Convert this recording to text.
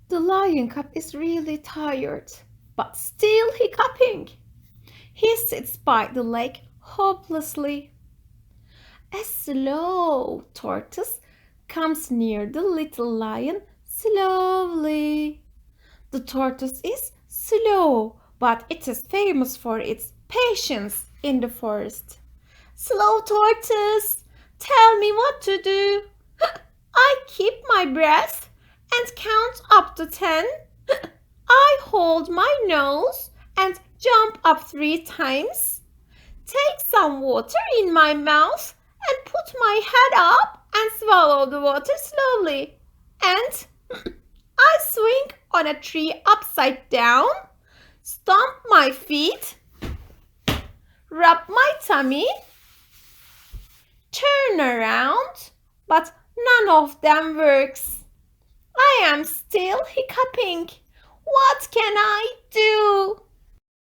The lion cub is really tired, but still hiccuping. He sits by the lake hopelessly. A slow tortoise comes near the little lion slowly. The tortoise is slow, but it is famous for its patience in the forest. Slow tortoise, tell me what to do. I keep my breath and count up to 10. I hold my nose and jump up 3 times. Take some water in my mouth and put my head up and swallow the water slowly. And I swing on a tree upside down, stomp my feet, rub my tummy, turn around, but none of them works. I am still hiccuping. What can I